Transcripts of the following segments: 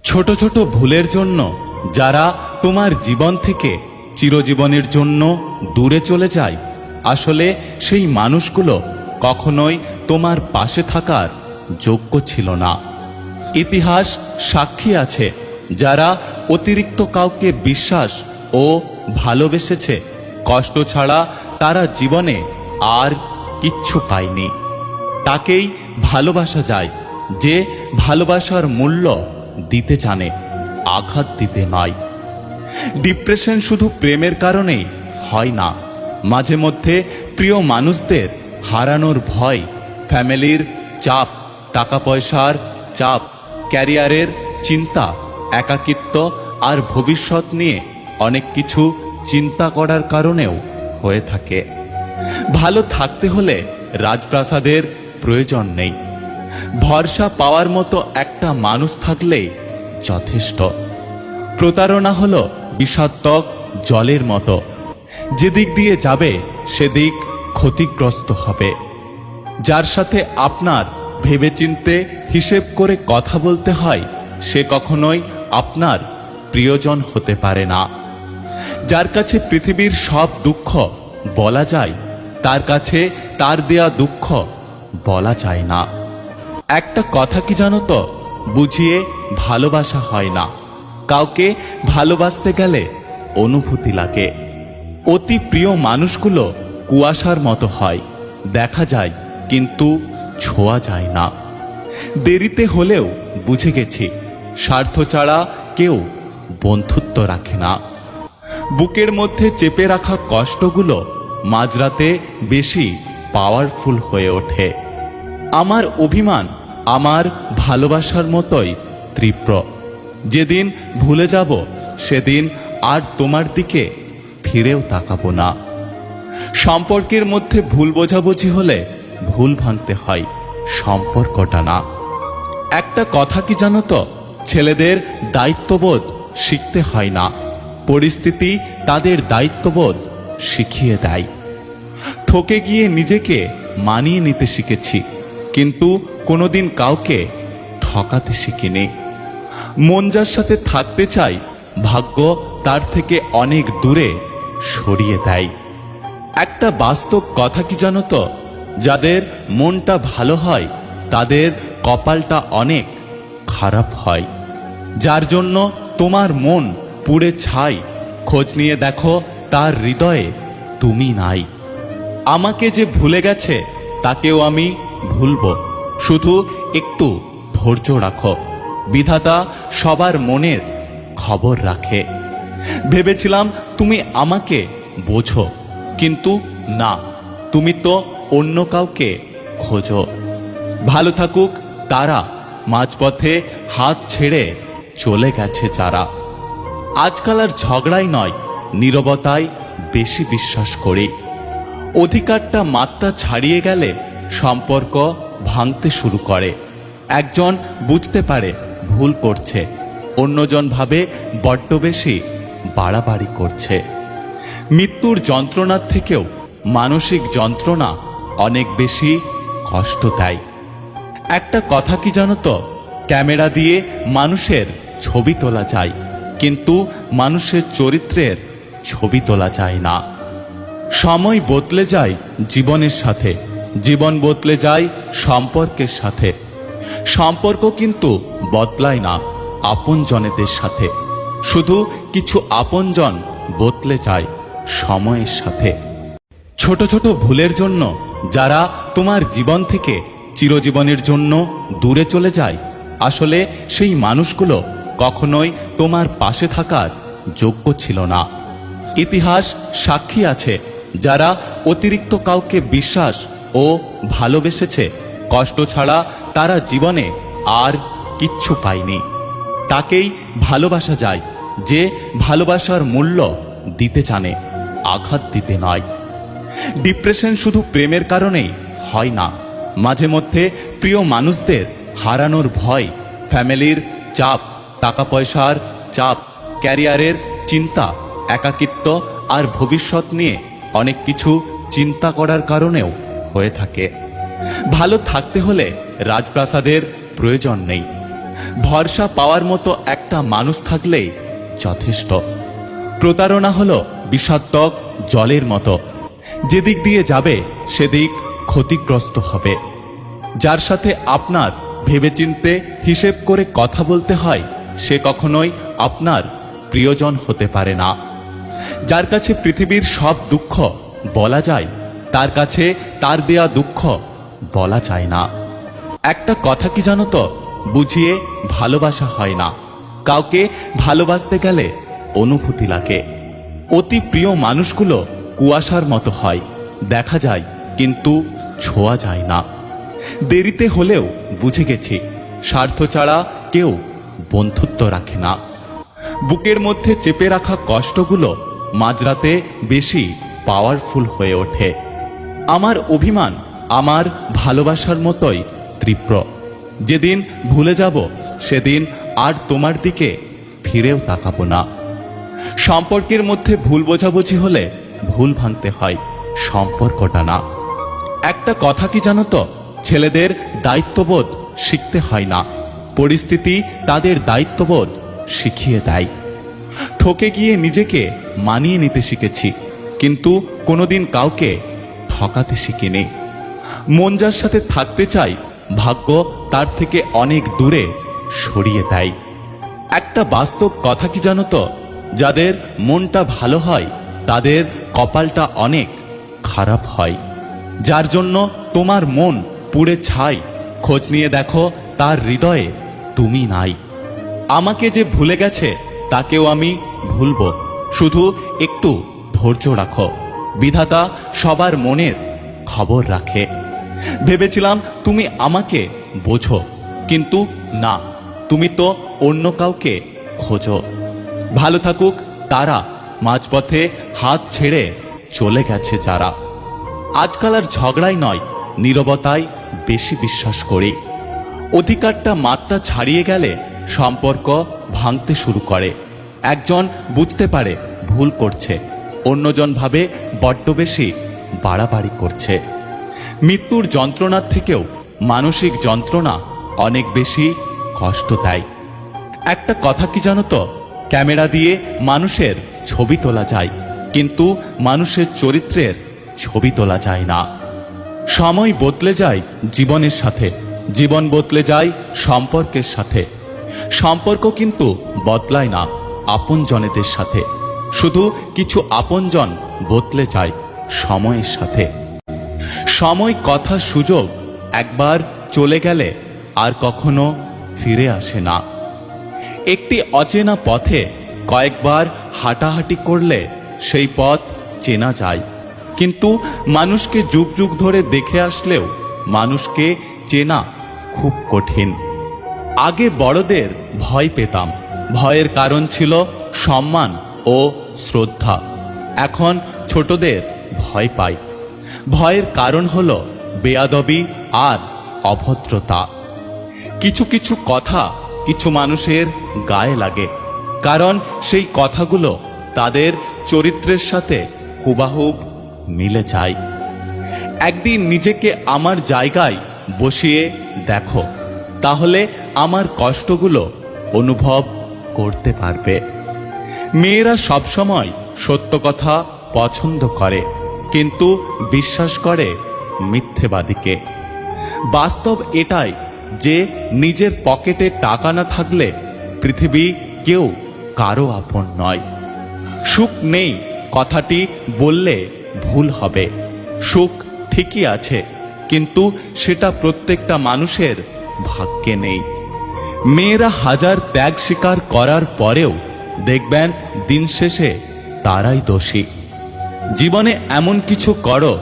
ছোট ছোট ভুলের জন্য যারা তোমার জীবন থেকে চিরজীবনের জন্য দূরে চলে যায়, আসলে সেই মানুষগুলো কখনোই তোমার পাশে থাকার যোগ্য ছিল না। ইতিহাস সাক্ষী আছে, যারা অতিরিক্ত কাউকে বিশ্বাস ও ভালোবেসেছে, কষ্ট ছাড়া তারা জীবনে আর কিচ্ছু পায়নি। তাকেই ভালোবাসা যায় যে ভালোবাসার মূল্য দিতে জানে, আঘাত দিতে নয়। ডিপ্রেশন শুধু প্রেমের কারণেই হয় না, মাঝে মধ্যে প্রিয় মানুষদের হারানোর ভয়, ফ্যামিলির চাপ, টাকা পয়সার চাপ, ক্যারিয়ারের চিন্তা, একাকিত্ব আর ভবিষ্যৎ নিয়ে অনেক কিছু চিন্তা করার কারণেও হয়ে থাকে। ভালো থাকতে হলে রাজপ্রাসাদের প্রয়োজন নেই, ভরসা পাওয়ার মতো একটা মানুষ থাকলেই যথেষ্ট। প্রতারণা হলো বিষাক্তক জলের মতো, যেদিক দিয়ে যাবে সেদিক ক্ষতিগ্রস্ত হবে। যার সাথে আপনার ভেবেচিন্তে হিসেব করে কথা বলতে হয়, সে কখনোই আপনার প্রিয়জন হতে পারে না। যার কাছে পৃথিবীর সব দুঃখ বলা যায়, তার কাছে তার দেয়া দুঃখ বলা যায় না। একটা কথা কি জানো তো, বুঝিয়ে ভালোবাসা হয় না, কাউকে ভালোবাসতে গেলে অনুভূতি লাগে। অতি প্রিয় মানুষগুলো কুয়াশার মতো হয়, দেখা যায় কিন্তু ছোঁয়া যায় না। দেরিতে হলেও বুঝে গেছি, স্বার্থ ছাড়া কেউ বন্ধুত্ব রাখে না। বুকের মধ্যে চেপে রাখা কষ্টগুলো মাঝরাতে বেশি পাওয়ারফুল হয়ে ওঠে। আমার অভিমান আমার ভালোবাসার মতোই তীব্র। যেদিন ভুলে যাব, সেদিন আর তোমার দিকে ফিরেও তাকাবো না। সম্পর্কের মধ্যে ভুল বোঝাবুঝি হলে ভুল ভাঙতে হয়, সম্পর্কটা না। একটা কথা কি জানো তো, ছেলেদের দায়িত্ববোধ শিখতে হয় না, পরিস্থিতি তাদের দায়িত্ববোধ শিখিয়ে দেয়। ঠকে গিয়ে নিজেকে মানিয়ে নিতে শিখেছি, কিন্তু কোনোদিন কাউকে ঠকাতে শিখিনি। মন যার সাথে থাকতে চাই, ভাগ্য তার থেকে অনেক দূরে সরিয়ে দেয়। একটা বাস্তব কথা কি জানো তো, যাদের মনটা ভালো হয় তাদের কপালটা অনেক খারাপ হয়। যার জন্য তোমার মন পুড়ে ছাই, খোঁজ নিয়ে দেখো তার হৃদয়ে তুমি নাই। আমাকে যে ভুলে গেছে তাকেও আমি ভুলবো, শুধু একটু ধৈর্য রাখো। বিধাতা সবার মনের খবর রাখে। ভেবেছিলাম তুমি আমাকে বোঝো, কিন্তু না, তুমি তো অন্য কাউকে খোঁজো। ভালো থাকুক তারা, মাঝপথে হাত ছেড়ে চলে গেছে যারা। আজকাল আর ঝগড়াই নয়, নীরবতায় বেশি বিশ্বাস করি। অধিকারটা মাত্রা ছাড়িয়ে গেলে সম্পর্ক ভাঙতে শুরু করে। একজন বুঝতে পারে ভুল করছে, অন্যজন ভাবে বড্ড বেশি বাড়াবাড়ি করছে। মৃত্যুর যন্ত্রণার থেকেও মানসিক যন্ত্রণা অনেক বেশি কষ্ট দেয়। একটা কথা কি জানো তো, ক্যামেরা দিয়ে মানুষের ছবি তোলা যায়, কিন্তু মানুষের চরিত্রের ছবি তোলা যায় না। সময় বদলে যায় জীবনের সাথে, জীবন বদলে যায় সম্পর্কের সাথে। সম্পর্ক কিন্তু বদলায় না আপনজনেদের সাথে, শুধু কিছু আপনজন বদলে যায় সময়ের সাথে। ছোট ছোট ভুলের জন্য যারা তোমার জীবন থেকে চিরজীবনের জন্য দূরে চলে যায়, আসলে সেই মানুষগুলো কখনোই তোমার পাশে থাকার যোগ্য ছিল না। ইতিহাস সাক্ষী আছে, যারা অতিরিক্ত কাউকে বিশ্বাস ও ভালোবেসেছে, কষ্ট ছাড়া তারা জীবনে আর কিচ্ছু পায়নি। তাকেই ভালোবাসা যায় যে ভালোবাসার মূল্য দিতে জানে, আঘাত দিতে নয়। ডিপ্রেশন শুধু প্রেমের কারণেই হয় না, মাঝে মধ্যে প্রিয় মানুষদের হারানোর ভয়, ফ্যামিলির চাপ, টাকা পয়সার চাপ, ক্যারিয়ারের চিন্তা, একাকিত্ব আর ভবিষ্যৎ নিয়ে অনেক কিছু চিন্তা করার কারণেও হয়ে থাকে। ভালো থাকতে হলে রাজপ্রাসাদের প্রয়োজন নেই, ভরসা পাওয়ার মতো একটা মানুষ থাকলেই যথেষ্ট। প্রতারণা হলো বিষাক্তক জলের মতো, যেদিক দিয়ে যাবে সেদিক ক্ষতিগ্রস্ত হবে। যার সাথে আপনার ভেবেচিন্তে হিসেব করে কথা বলতে হয়, সে কখনোই আপনার প্রিয়জন হতে পারে না। যার কাছে পৃথিবীর সব দুঃখ বলা যায়, তার কাছে তার দেয়া দুঃখ বলা যায় না। একটা কথা কি জানো তো, বুঝিয়ে ভালোবাসা হয় না, কাউকে ভালোবাসতে গেলে অনুভূতি লাগে। অতি প্রিয় মানুষগুলো কুয়াশার মতো হয়, দেখা যায় কিন্তু ছোঁয়া যায় না। দেরিতে হলেও বুঝে গেছি, স্বার্থ ছাড়া কেউ বন্ধুত্ব রাখে না। বুকের মধ্যে চেপে রাখা কষ্টগুলো মাঝরাতে বেশি পাওয়ারফুল হয়ে ওঠে। আমার অভিমান আমার ভালোবাসার মতোই তীব্র। যেদিন ভুলে যাব সেদিন আর তোমার দিকে ফিরেও তাকাবো না। সম্পর্কের মধ্যে ভুল বোঝাবুঝি হলে ভুল ভাঙতে হয়, সম্পর্কটা না। একটা কথা কি জানো তো, ছেলেদের দায়িত্ববোধ শিখতে হয় না, পরিস্থিতি তাদের দায়িত্ববোধ শিখিয়ে দেয়। ঠকে গিয়ে নিজেকে মানিয়ে নিতে শিখেছি, কিন্তু কোনোদিন কাউকে ঠকাতে শিখিনি। মন যার সাথে থাকতে চাই, ভাগ্য তার থেকে অনেক দূরে সরিয়ে দেয়। একটা বাস্তব কথা কি জানো তো, যাদের মনটা ভালো হয় তাদের কপালটা অনেক খারাপ হয়। যার জন্য তোমার মন পুড়ে ছাই, খোঁজ নিয়ে দেখো তার হৃদয়ে তুমি নাই। আমাকে যে ভুলে গেছে তাকেও আমি ভুলবো, শুধু একটু ধৈর্য রাখো। বিধাতা সবার মনের খবর রাখে। ভেবেছিলাম তুমি আমাকে বোঝো, কিন্তু না, তুমি তো অন্য কাউকে খোঁজো। ভালো থাকুক তারা, মাঝপথে হাত ছেড়ে চলে গেছে যারা। আজকাল আর ঝগড়াই নয়, নীরবতায় বেশি বিশ্বাস করি। অধিকারটা মাত্রা ছাড়িয়ে গেলে সম্পর্ক ভাঙতে শুরু করে। একজন বুঝতে পারে ভুল করছে, অন্যজন ভাবে বড্ড বেশি বাড়াবাড়ি করছে। মৃত্যুর যন্ত্রণার থেকেও মানসিক যন্ত্রণা অনেক বেশি কষ্ট দেয়। একটা কথা কি জানো তো, ক্যামেরা দিয়ে মানুষের ছবি তোলা যায়, কিন্তু মানুষের চরিত্রের ছবি তোলা যায় না। সময় বদলে যায় জীবনের সাথে, জীবন বদলে যায় সম্পর্কের সাথে। সম্পর্ক কিন্তু বদলায় না আপনজনেদের সাথে, শুধু কিছু আপনজন বদলে যায় সময়ের সাথে। সময়, কথা, সুযোগ একবার চলে গেলে আর কখনো ফিরে আসে না। একটি অচেনা পথে কয়েকবার হাঁটাহাঁটি করলে সেই পথ চেনা যায়, কিন্তু মানুষকে যুগ যুগ ধরে দেখে আসলেও মানুষকে চেনা খুব কঠিন। আগে বড়দের ভয় পেতাম, ভয়ের কারণ ছিল সম্মান ও শ্রদ্ধা। এখন ছোটদের ভয় পাই, ভয়ের কারণ হলো বেয়াদবি আর অভদ্রতা। কিছু কিছু কথা কিছু মানুষের গায়ে লাগে, কারণ সেই কথাগুলো তাদের চরিত্রের সাথে হুবাহুব মিলে যায়। একদিন নিজেকে আমার জায়গায় বসিয়ে দেখো, তাহলে আমার কষ্টগুলো অনুভব করতে পারবে। মেয়েরা সবসময় সত্য কথা পছন্দ করে, কিন্তু বিশ্বাস করে মিথ্যেবাদীকে। বাস্তব এটাই যে নিজের পকেটে টাকা না থাকলে পৃথিবী কেউ কারো আপন নয়। সুখ নেই কথাটি বললে ভুল হবে, সুখ ঠিকই আছে, কিন্তু সেটা প্রত্যেকটা মানুষের ভাগ্যে নেই। মেয়েরা হাজার ত্যাগ স্বীকার করার পরেও দেখবেন দিন শেষে তারাই দোষী। জীবনে এমন কিছু করো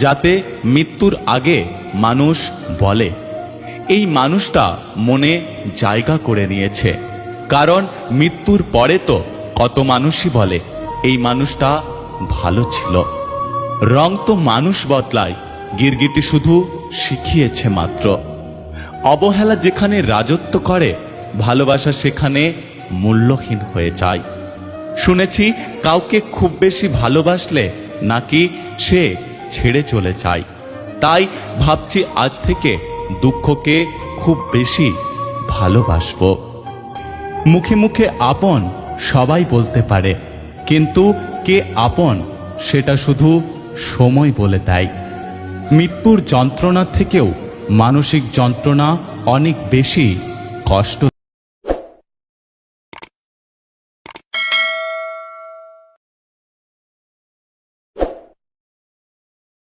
যাতে মৃত্যুর আগে মানুষ বলে এই মানুষটা মনে জায়গা করে নিয়েছে, কারণ মৃত্যুর পরে তো কত মানুষই বলে এই মানুষটা ভালো ছিল। রং তো মানুষ বদলায়, গিরগিটি শুধু শিখিয়েছে মাত্র। অবহেলা যেখানে রাজত্ব করে, ভালোবাসা সেখানে মূল্যহীন হয়ে যায়। শুনেছি কাউকে খুব বেশি ভালোবাসলে নাকি সে ছেড়ে চলে যায়। তাই ভাবছি আজ থেকে দুঃখকে খুব বেশি ভালোবাসবো। মুখে মুখে আপন সবাই বলতে পারে, কিন্তু কে আপন সেটা শুধু সময় বলে দেয়। মৃত্যুর যন্ত্রণা থেকেও মানসিক যন্ত্রণা অনেক বেশি কষ্ট